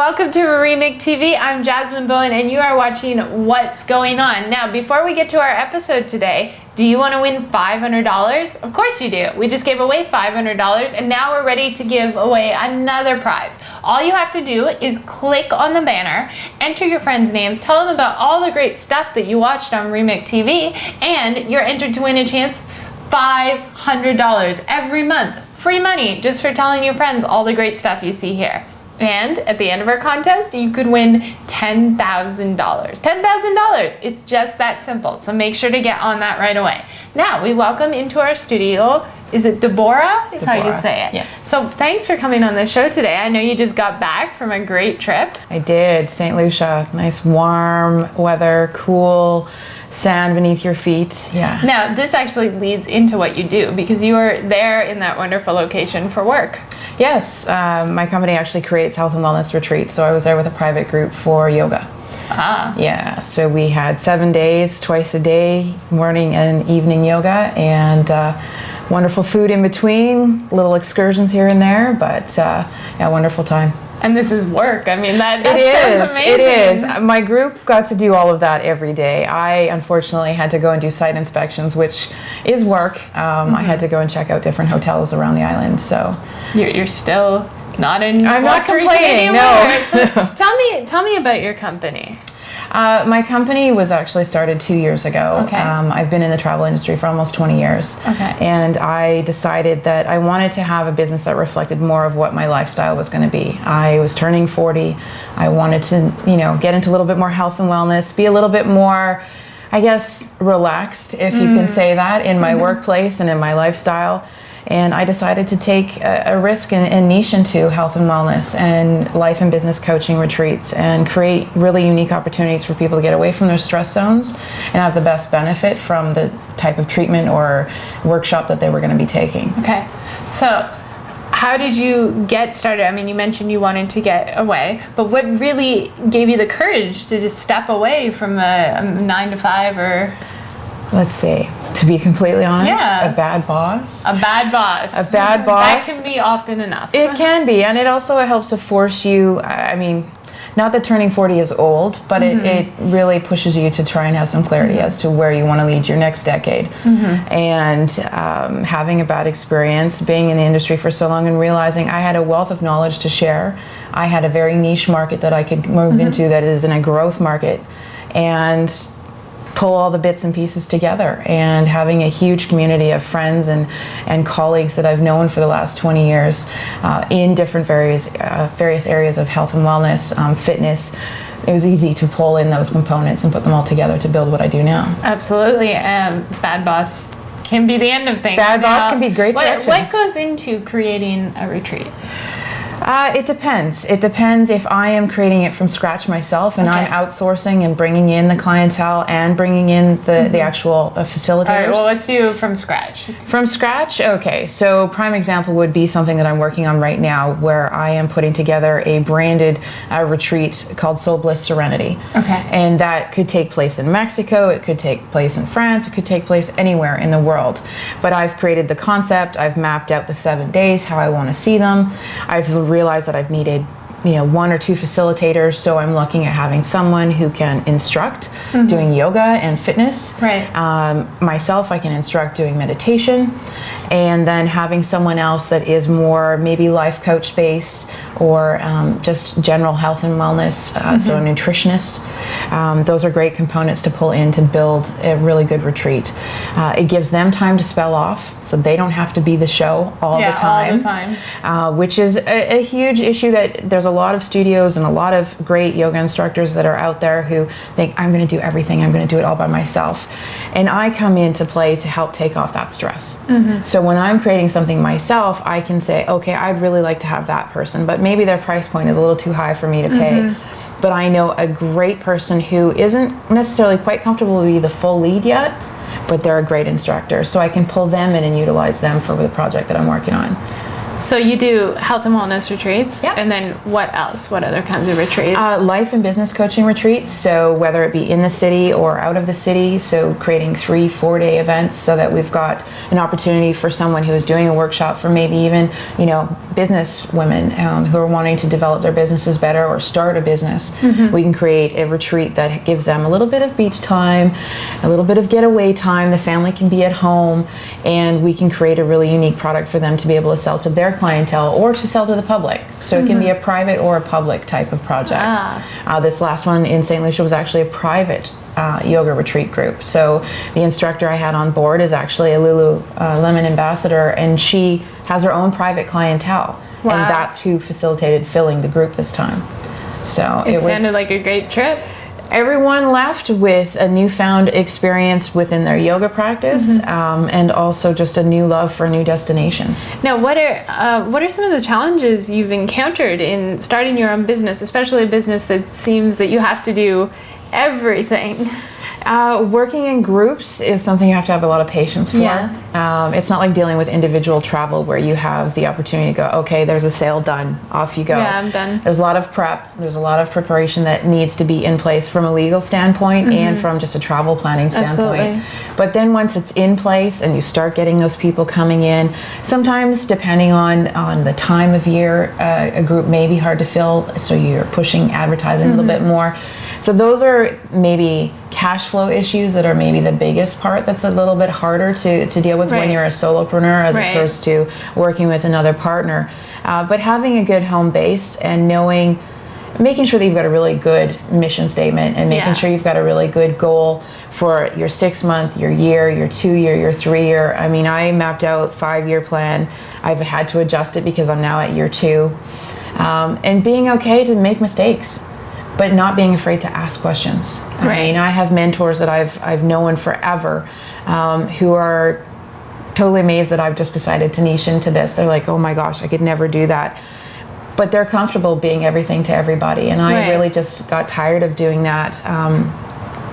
welcome to Remake TV. I'm Jasmine Bowen and you are watching What's Going On. Now, before we get to our episode today, do you want to win $500? Of course you do. We just gave away $500 and now we're ready to give away another prize. All you have to do is click on the banner, enter your friends' names, tell them about all the great stuff that you watched on Remake TV, and you're entered to win a chance $500 every month. Free money just for telling your friends all the great stuff you see here. And at the end of our contest, you could win $10,000. $10,000! It's just that simple, so make sure to get on that right away. Now, we welcome into our studio, is it Deborah? Is how you say it? Yes. So thanks for coming on the show today. I know you just got back from a great trip. I did. St. Lucia. Nice warm weather, cool sand beneath your feet. Yeah. Now, this actually leads into what you do because you were there in that wonderful location for work. Yes. My company actually creates health and wellness retreats, so I was there with a private group for yoga. Ah. Yeah, so we had 7 days, twice a day, morning and evening yoga, and wonderful food in between, little excursions here and there, but yeah, wonderful time. And this is work. I mean, that sounds amazing. It is. My group got to do all of that every day. I unfortunately had to go and do site inspections, which is work. I had to go and check out different hotels around the island. So you're still not in. I'm not complaining. No. So tell me about your company. My company was actually started 2 years ago. Okay. I've been in the travel industry for almost 20 years. Okay. And I decided that I wanted to have a business that reflected more of what my lifestyle was going to be. I was turning 40. I wanted to, get into a little bit more health and wellness, be a little bit more, I guess, relaxed, if you can say that, in my workplace and in my lifestyle. And I decided to take a risk and niche into health and wellness and life and business coaching retreats and create really unique opportunities for people to get away from their stress zones and have the best benefit from the type of treatment or workshop that they were going to be taking. Okay. So how did you get started? I mean, you mentioned you wanted to get away, but what really gave you the courage to just step away from a 9 to 5 or... Let's see. To be completely honest, yeah. A bad boss. A bad boss. A bad boss. That can be often enough. It can be, and it also helps to force you, I mean, not that turning 40 is old, but it really pushes you to try and have some clarity as to where you want to lead your next decade. And having a bad experience, being in the industry for so long and realizing I had a wealth of knowledge to share. I had a very niche market that I could move into that is in a growth market. And pull all the bits and pieces together, and having a huge community of friends and colleagues that I've known for the last 20 years in different various areas of health and wellness, fitness. It was easy to pull in those components and put them all together to build what I do now. Absolutely. Bad boss can be the end of things. Bad boss can be great direction. What goes into creating a retreat? It depends. It depends if I am creating it from scratch myself and I'm outsourcing and bringing in the clientele and bringing in the actual facilitators. All right, well, let's do from scratch. From scratch? Okay, so prime example would be something that I'm working on right now where I am putting together a branded retreat called Soul Bliss Serenity. Okay. And that could take place in Mexico, it could take place in France, it could take place anywhere in the world. But I've created the concept, I've mapped out the 7 days, how I want to see them. I've realized that I've needed 1 or 2 facilitators, so I'm looking at having someone who can instruct doing yoga and fitness. Right. Myself, I can instruct doing meditation, and then having someone else that is more maybe life coach based or just general health and wellness, so a nutritionist. Those are great components to pull in to build a really good retreat. It gives them time to spell off, so they don't have to be the show all the time. Which is a huge issue that there's a lot of studios and a lot of great yoga instructors that are out there who think, I'm going to do everything, I'm going to do it all by myself. And I come into play to help take off that stress. So when I'm creating something myself, I can say, okay, I'd really like to have that person, but maybe their price point is a little too high for me to pay. But I know a great person who isn't necessarily quite comfortable to be the full lead yet, but they're a great instructor. So I can pull them in and utilize them for the project that I'm working on. So you do health and wellness retreats, Yep. and then what else? What other kinds of retreats? Life and business coaching retreats. So whether it be in the city or out of the city, so creating 3-4 day events so that we've got an opportunity for someone who is doing a workshop for maybe even, business women who are wanting to develop their businesses better or start a business. We can create a retreat that gives them a little bit of beach time, a little bit of getaway time. The family can be at home, and we can create a really unique product for them to be able to sell to their clientele or to sell to the public. So it can be a private or a public type of project. This last one in St. Lucia was actually a private yoga retreat group. So the instructor I had on board is actually a Lululemon ambassador, and she has her own private clientele. Wow. And that's who facilitated filling the group this time. So it sounded like a great trip. Everyone left with a newfound experience within their yoga practice, and also just a new love for a new destination. Now, what are some of the challenges you've encountered in starting your own business, especially a business that seems that you have to do everything? Working in groups is something you have to have a lot of patience for. Yeah. It's not like dealing with individual travel where you have the opportunity to go, okay, there's a sale done, off you go. Yeah, I'm done. There's a lot of prep, there's a lot of preparation that needs to be in place from a legal standpoint and from just a travel planning standpoint. Absolutely. But then once it's in place and you start getting those people coming in, sometimes depending on the time of year, a group may be hard to fill, so you're pushing advertising a little bit more. So those are maybe cash flow issues that are maybe the biggest part that's a little bit harder to deal with when you're a solopreneur as opposed to working with another partner. But having a good home base and making sure that you've got a really good mission statement and making sure you've got a really good goal for your 6-month, your year, your 2-year, your 3-year. I mean, I mapped out 5-year plan. I've had to adjust it because I'm now at year 2. And being okay to make mistakes, but not being afraid to ask questions. I mean, I have mentors that I've known forever who are totally amazed that I've just decided to niche into this. They're like, oh my gosh, I could never do that. But they're comfortable being everything to everybody. And I really just got tired of doing that.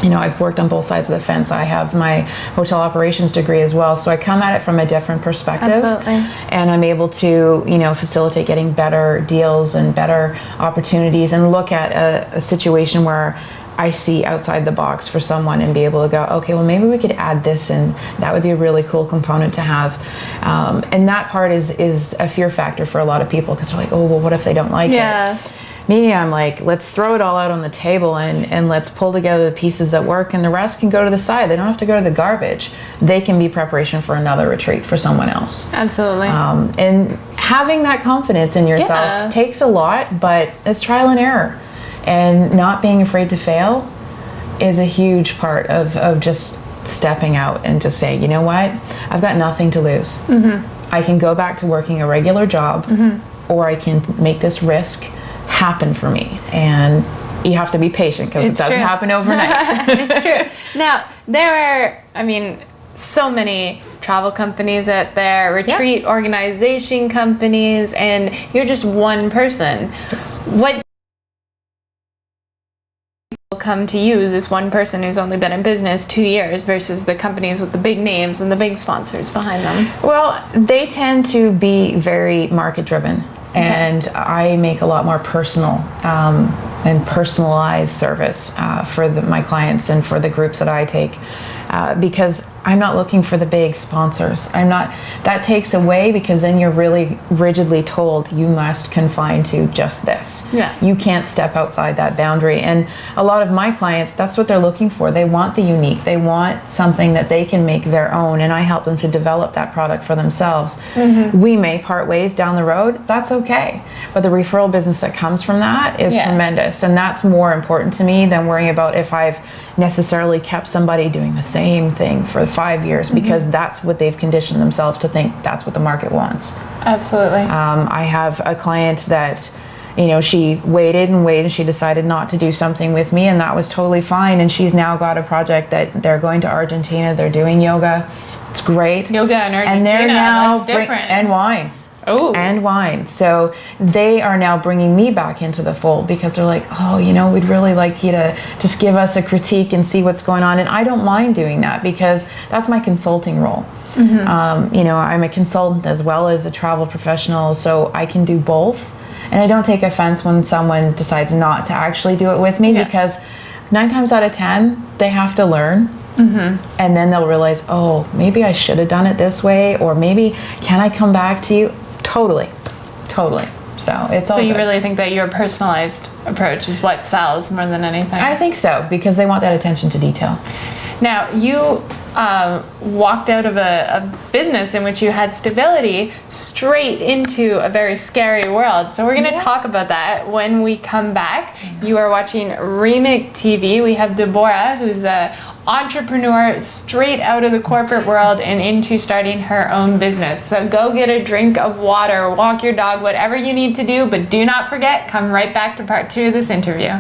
I've worked on both sides of the fence. I have my hotel operations degree as well. So I come at it from a different perspective. Absolutely. And I'm able to, facilitate getting better deals and better opportunities and look at a situation where I see outside the box for someone and be able to go, okay, well, maybe we could add this, and that would be a really cool component to have. And that part is a fear factor for a lot of people because they're like, oh, well, what if they don't like it? Me, I'm like, let's throw it all out on the table and let's pull together the pieces that work, and the rest can go to the side. They don't have to go to the garbage. They can be preparation for another retreat for someone else. Absolutely. And having that confidence in yourself takes a lot, but it's trial and error. And not being afraid to fail is a huge part of just stepping out and just saying, you know what, I've got nothing to lose. I can go back to working a regular job, or I can make this risk happen for me. And you have to be patient because it doesn't happen overnight. It's true. Now, there are, so many travel companies out there, retreat organization companies, and you're just one person. What will come to you, this one person who's only been in business 2 years, versus the companies with the big names and the big sponsors behind them? Well, they tend to be very market driven. And I make a lot more personal and personalized service for my clients and for the groups that I take, because I'm not looking for the big sponsors. That takes away, because then you're really rigidly told you must confine to just this. You can't step outside that boundary. And a lot of my clients, that's what they're looking for. They want the unique. They want something that they can make their own, and I help them to develop that product for themselves. We may part ways down the road. That's okay. But the referral business that comes from that is tremendous. And that's more important to me than worrying about if I've necessarily kept somebody doing the same thing for 5 years, because that's what they've conditioned themselves to think that's what the market wants. Absolutely. I have a client that, she waited and waited, and she decided not to do something with me, and that was totally fine. And she's now got a project that they're going to Argentina. They're doing yoga. It's great. Yoga in Argentina. And they're now that's different. And wine. Oh. And wine. So they are now bringing me back into the fold, because they're like, oh, we'd really like you to just give us a critique and see what's going on. And I don't mind doing that, because that's my consulting role. You know, I'm a consultant as well as a travel professional, so I can do both. And I don't take offense when someone decides not to actually do it with me, because 9 times out of 10, they have to learn. And then they'll realize, oh, maybe I should have done it this way, or maybe can I come back to you? Totally. So it's all So you good. really think that your personalized approach is what sells more than anything? I think so, because they want that attention to detail. Now, you walked out of a business in which you had stability straight into a very scary world. So we're going to talk about that when we come back. You are watching Remake TV. We have Deborah, who's a entrepreneur straight out of the corporate world and into starting her own business. So go get a drink of water, walk your dog, whatever you need to do, but do not forget, come right back to part 2 of this interview.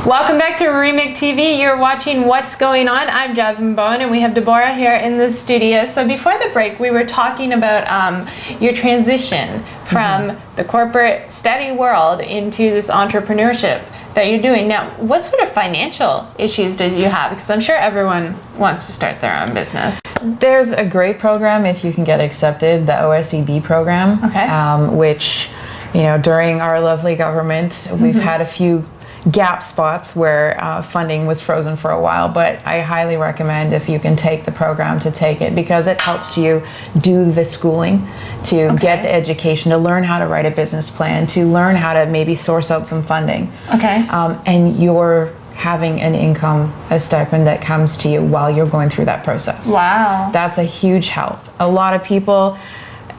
Welcome back to Remake TV. You're watching What's Going On. I'm Jasmine Bowen, and we have Deborah here in the studio. So before the break, we were talking about your transition from the corporate steady world into this entrepreneurship that you're doing. Now, what sort of financial issues did you have? Because I'm sure everyone wants to start their own business. There's a great program if you can get accepted, the OSEB program, which, you know, during our lovely government, we've had a few gap spots where funding was frozen for a while, but I highly recommend, if you can take the program, to take it, because it helps you do the schooling, to get the education, to learn how to write a business plan, to learn how to maybe source out some funding. And you're having an income, a stipend that comes to you while you're going through that process. Wow. That's a huge help. A lot of people,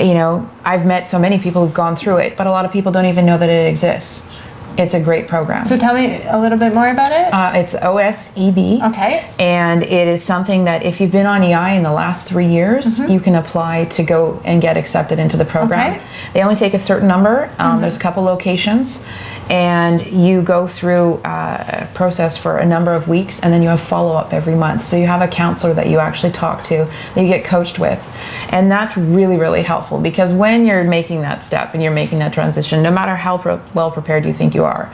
you know, I've met so many people who've gone through it, but a lot of people don't even know that it exists. It's a great program. So tell me a little bit more about it. It's OSEB. And it is something that if you've been on EI in the last 3 years, you can apply to go and get accepted into the program. They only take a certain number. There's a couple locations. And you go through a process for a number of weeks, and then you have follow-up every month. So you have a counselor that you actually talk to, that you get coached with. And that's really, really helpful, because when you're making that step and you're making that transition, no matter how well prepared you think you are,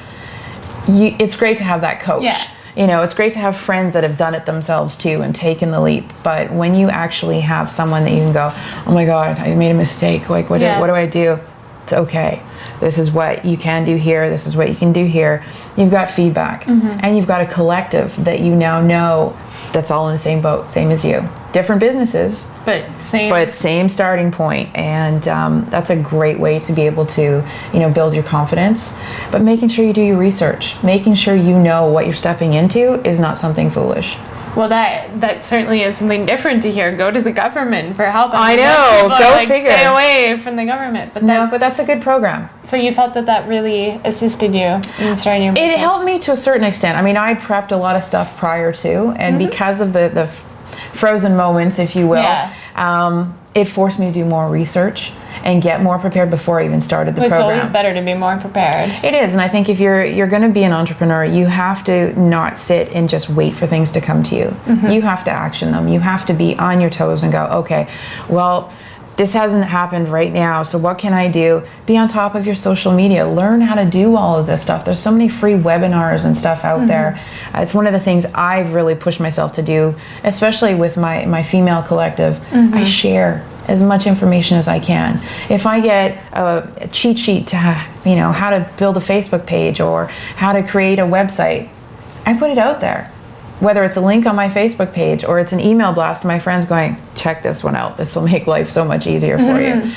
it's great to have that coach. You know, it's great to have friends that have done it themselves too and taken the leap. But when you actually have someone that you can go, oh my God, I made a mistake. Like, what do I do? It's okay. This is what you can do here. This is what you can do here. You've got feedback, and you've got a collective that you now know that's all in the same boat, same as you. Different businesses, but same starting point. And that's a great way to be able to, you know, build your confidence. But making sure you do your research, making sure you know what you're stepping into is not something foolish. Well, that certainly is something different to hear. Go to the government for help. I know. Go figure. Stay away from the government. But that's a good program. So you felt that really assisted you in starting your business? It helped me to a certain extent. I mean, I prepped a lot of stuff prior to, and because of the frozen moments, if you will, it forced me to do more research and get more prepared before I even started the program. It's always better to be more prepared. It is, and I think if you're going to be an entrepreneur, you have to not sit and just wait for things to come to you. You have to action them. You have to be on your toes and go, okay, well, this hasn't happened right now, so what can I do? Be on top of your social media. Learn how to do all of this stuff. There's so many free webinars and stuff out there. It's one of the things I've really pushed myself to do, especially with my female collective. I share as much information as I can. If I get a cheat sheet to, you know, how to build a Facebook page or how to create a website, I put it out there. Whether it's a link on my Facebook page or it's an email blast to my friends going, check this one out. This will make life so much easier for you.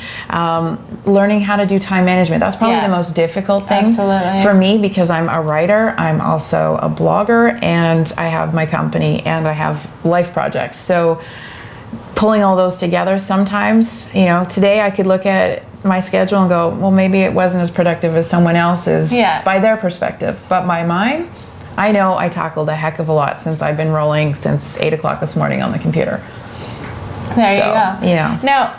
Learning how to do time management. That's probably the most difficult thing for me, because I'm a writer. I'm also a blogger, and I have my company, and I have life projects. So pulling all those together, sometimes, you know, today I could look at my schedule and go, well, maybe it wasn't as productive as someone else's by their perspective. But mine, I know I tackled a heck of a lot since I've been rolling since 8 o'clock this morning on the computer. There you go. Yeah. Now,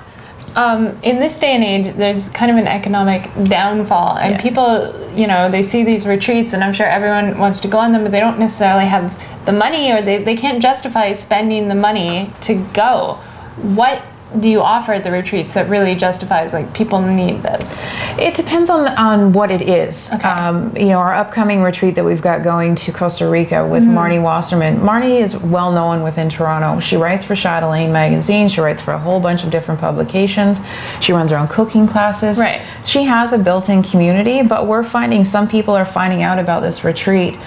in this day and age, there's kind of an economic downfall, and people, you know, they see these retreats, and I'm sure everyone wants to go on them, but they don't necessarily have the money, or they can't justify spending the money to go. What do you offer at the retreats that really justifies like people need this? It depends on what it is. Okay. Our upcoming retreat that we've got going to Costa Rica with Marnie Wasserman. Marnie is well known within Toronto. She writes for Chatelaine magazine. She writes for a whole bunch of different publications. She runs her own cooking classes. Right. She has a built-in community, but we're finding some people are finding out about this retreat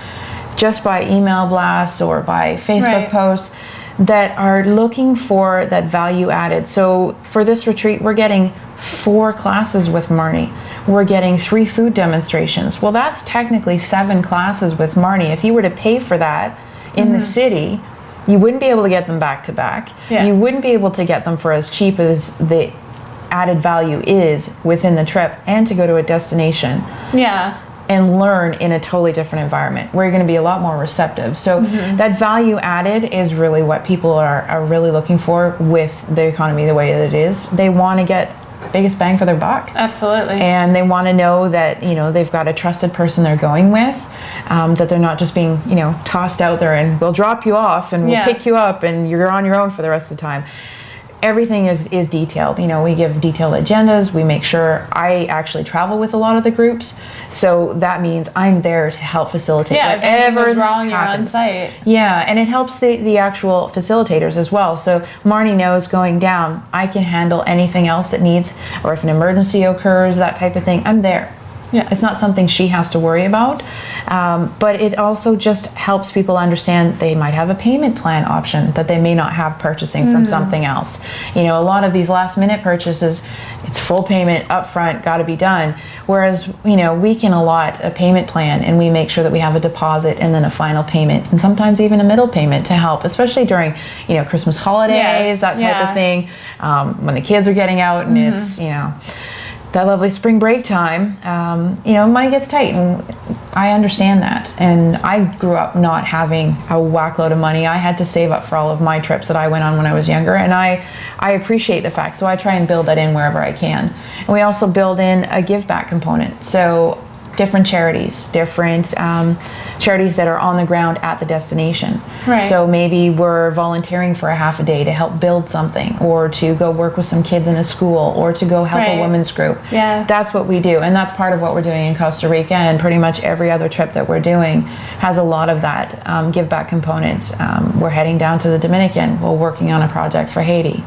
just by email blasts or by Facebook posts that are looking for that value added. So for this retreat, we're getting 4 classes with Marnie. We're getting 3 food demonstrations. Well, that's technically 7 classes with Marnie. If you were to pay for that in the city, you wouldn't be able to get them back to back. Yeah. You wouldn't be able to get them for as cheap as the added value is within the trip, and to go to a destination. Yeah. And learn in a totally different environment where you're going to be a lot more receptive. So that value added is really what people are really looking for with the economy the way that it is. They want to get biggest bang for their buck. Absolutely. And they want to know that, they've got a trusted person they're going with, that they're not just being, tossed out there and we'll drop you off and we'll pick you up and you're on your own for the rest of the time. Everything is detailed. We give detailed agendas. We make sure I actually travel with a lot of the groups. So that means I'm there to help facilitate whatever goes wrong, you're on site. Yeah, and it helps the actual facilitators as well. So Marnie knows going down, I can handle anything else that needs, or if an emergency occurs, that type of thing, I'm there. Yeah. It's not something she has to worry about, but it also just helps people understand they might have a payment plan option that they may not have purchasing from something else. A lot of these last minute purchases, it's full payment up front, got to be done. Whereas, we can allot a payment plan and we make sure that we have a deposit and then a final payment and sometimes even a middle payment to help, especially during, Christmas holidays, that type of thing, when the kids are getting out and it's, that lovely spring break time, money gets tight, and I understand that. And I grew up not having a whackload of money. I had to save up for all of my trips that I went on when I was younger, and I appreciate the fact. So I try and build that in wherever I can. And we also build in a give back component. So different charities that are on the ground at the destination. Right. So maybe we're volunteering for a half a day to help build something, or to go work with some kids in a school, or to go help a women's group. Yeah. That's what we do, and that's part of what we're doing in Costa Rica, and pretty much every other trip that we're doing has a lot of that give back component. We're heading down to the Dominican. We're working on a project for Haiti.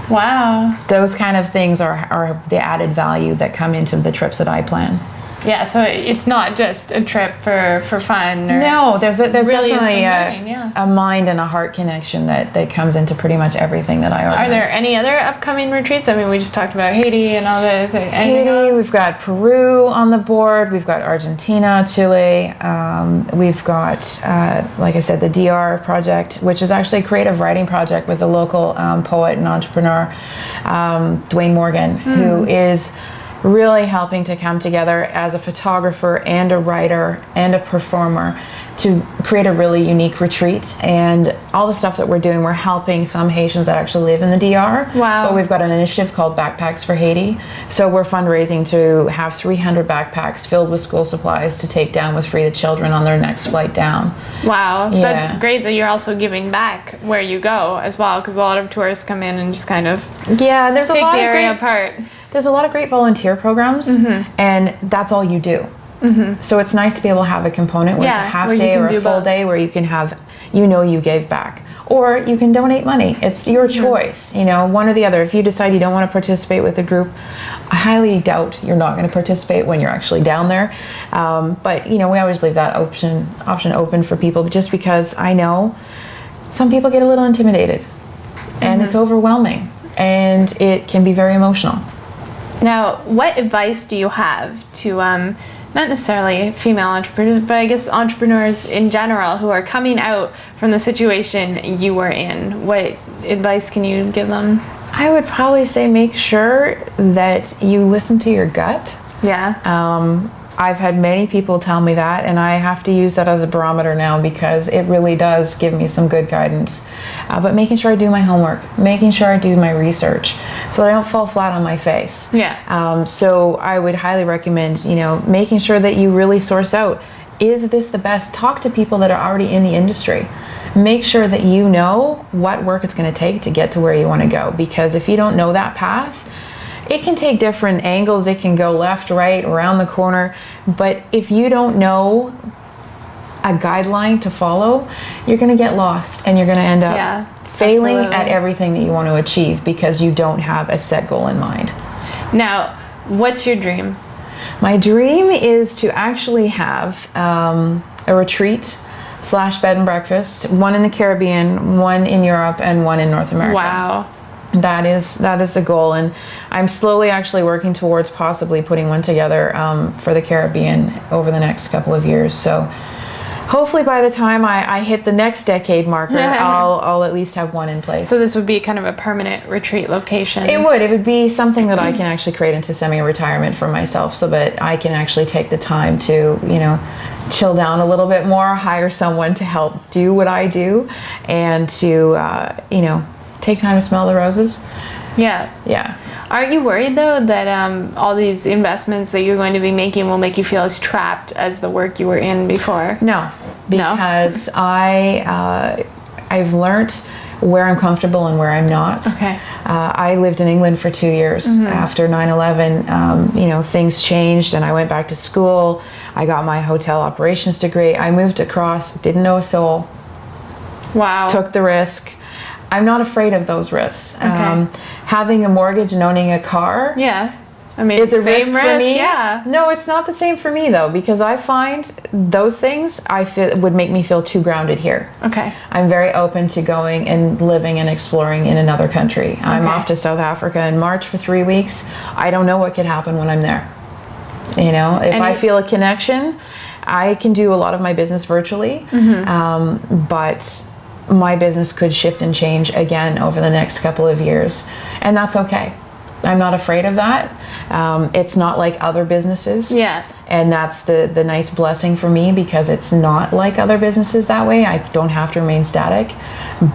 Wow. Those kind of things are the added value that come into the trips that I plan. Yeah, so it's not just a trip for fun. Or no, there's really definitely a mind and a heart connection that comes into pretty much everything that I organize. Are there any other upcoming retreats? I mean, we just talked about Haiti and all this. Haiti, we've got Peru on the board. We've got Argentina, Chile. We've got, like I said, the DR project, which is actually a creative writing project with a local poet and entrepreneur, Dwayne Morgan, who is really helping to come together as a photographer and a writer and a performer to create a really unique retreat. And all the stuff that we're doing, we're helping some Haitians that actually live in the DR. Wow. But we've got an initiative called Backpacks for Haiti. So we're fundraising to have 300 backpacks filled with school supplies to take down with Free the Children on their next flight down. Wow. Yeah. That's great that you're also giving back where you go as well, because a lot of tourists come in and just kind of take there's the area apart. There's a lot of great volunteer programs, and that's all you do. So it's nice to be able to have a component where it's a half day or a full day where you can have, you gave back. Or you can donate money. It's your choice, one or the other. If you decide you don't want to participate with the group, I highly doubt you're not going to participate when you're actually down there. But, we always leave that option open for people, just because I know some people get a little intimidated, and it's overwhelming, and it can be very emotional. Now, what advice do you have to, not necessarily female entrepreneurs, but I guess entrepreneurs in general who are coming out from the situation you were in? What advice can you give them? I would probably say make sure that you listen to your gut. Yeah. I've had many people tell me that, and I have to use that as a barometer now, because it really does give me some good guidance. But making sure I do my homework, making sure I do my research, so that I don't fall flat on my face. Yeah. So I would highly recommend, making sure that you really source out, is this the best? Talk to people that are already in the industry. make sure that you know what work it's going to take to get to where you want to go. Because if you don't know that path, it can take different angles. It can go left, right, around the corner. But if you don't know a guideline to follow, you're going to get lost and you're going to end up failing at everything that you want to achieve because you don't have a set goal in mind. Now, what's your dream? My dream is to actually have a retreat / bed and breakfast, one in the Caribbean, one in Europe, and one in North America. Wow. That is the goal, and I'm slowly actually working towards possibly putting one together for the Caribbean over the next couple of years. So hopefully by the time I hit the next decade marker, I'll at least have one in place. So this would be kind of a permanent retreat location. It would be something that I can actually create into semi-retirement for myself, so that I can actually take the time to, chill down a little bit more, hire someone to help do what I do, and to, take time to smell the roses. Yeah. Are you worried though that all these investments that you're going to be making will make you feel as trapped as the work you were in before? No, because I've learned where I'm comfortable and where I'm not. Okay. I lived in England for 2 years after 9/11. Things changed, and I went back to school. I got my hotel operations degree. I moved across, didn't know a soul. Wow. Took the risk. I'm not afraid of those risks. Okay. Having a mortgage and owning a car. Yeah. I mean, It's a risk for me. Yeah. No, it's not the same for me though, because I find those things I feel would make me feel too grounded here. Okay. I'm very open to going and living and exploring in another country. I'm off to South Africa in March for 3 weeks. I don't know what could happen when I'm there. If I feel a connection, I can do a lot of my business virtually, but my business could shift and change again over the next couple of years, and that's okay. I'm not afraid of that. It's not like other businesses. Yeah. And that's the nice blessing for me, because it's not like other businesses that way. I don't have to remain static.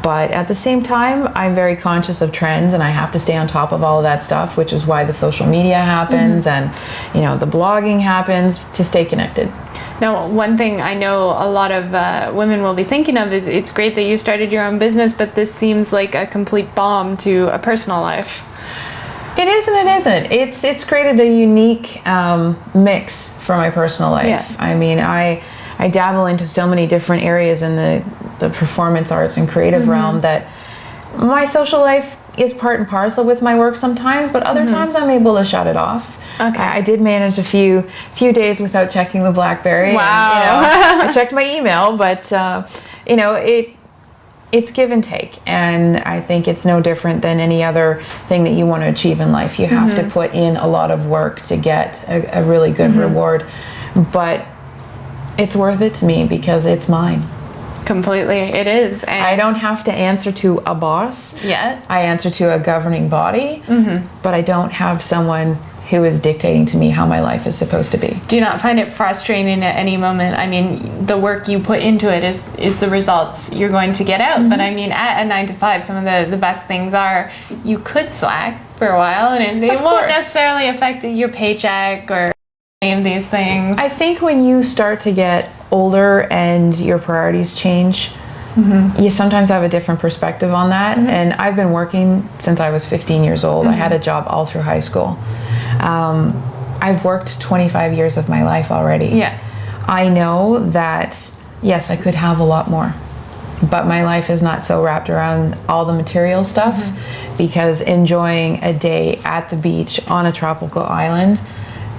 But at the same time, I'm very conscious of trends, and I have to stay on top of all of that stuff, which is why the social media happens and, the blogging happens, to stay connected. Now, one thing I know a lot of women will be thinking of is it's great that you started your own business, but this seems like a complete bomb to a personal life. It is and it isn't. It's created a unique mix for my personal life. Yeah. I mean, I dabble into so many different areas in the performance arts and creative realm that my social life is part and parcel with my work sometimes, but other times I'm able to shut it off. Okay. I did manage a few days without checking the BlackBerry. Wow. And, I checked my email, but it's give and take, and I think it's no different than any other thing that you want to achieve in life. You have to put in a lot of work to get a really good reward, but it's worth it to me because it's mine. Completely, it is. And I don't have to answer to a boss. yet. I answer to a governing body, but I don't have someone who is dictating to me how my life is supposed to be. Do you not find it frustrating at any moment? I mean, the work you put into it is the results you're going to get out. But I mean, at a 9 to 5, some of the best things are you could slack for a while, and it won't necessarily affect your paycheck or any of these things. I think when you start to get older and your priorities change, you sometimes have a different perspective on that. And I've been working since I was 15 years old. I had a job all through high school. I've worked 25 years of my life already. Yeah. I know that, yes, I could have a lot more, but my life is not so wrapped around all the material stuff, because enjoying a day at the beach on a tropical island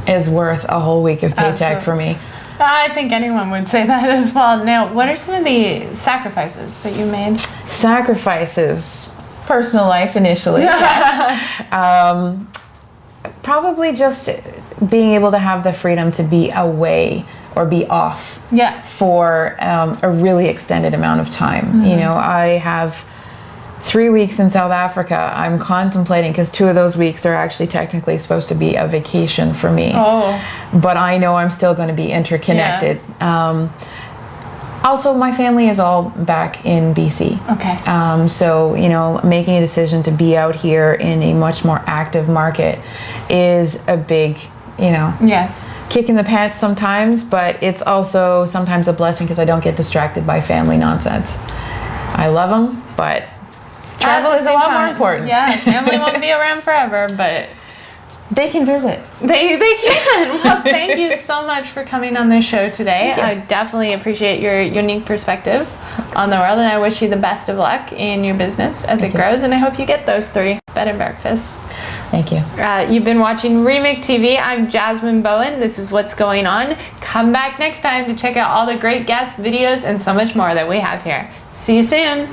is worth a whole week of paycheck for me. I think anyone would say that as well. Now, what are some of the sacrifices that you made? Sacrifices. Personal life initially, yes. Probably just being able to have the freedom to be away or be off for a really extended amount of time. I have 3 weeks in South Africa. I'm contemplating, because 2 of those weeks are actually technically supposed to be a vacation for me. But I know I'm still going to be interconnected. Also, my family is all back in BC. Okay. So, making a decision to be out here in a much more active market is a big, kick in the pants sometimes, but it's also sometimes a blessing because I don't get distracted by family nonsense. I love them, but travel At the is a same lot time, more important. Yeah, family won't be around forever, but They can visit. they can. Well, thank you so much for coming on the show today. Thank you. I definitely appreciate your unique perspective on the world, and I wish you the best of luck in your business as it grows, and I hope you get those 3 bed and breakfasts. Thank you. You've been watching Remake TV. I'm Jasmine Bowen. This is What's Going On. Come back next time to check out all the great guests, videos, and so much more that we have here. See you soon.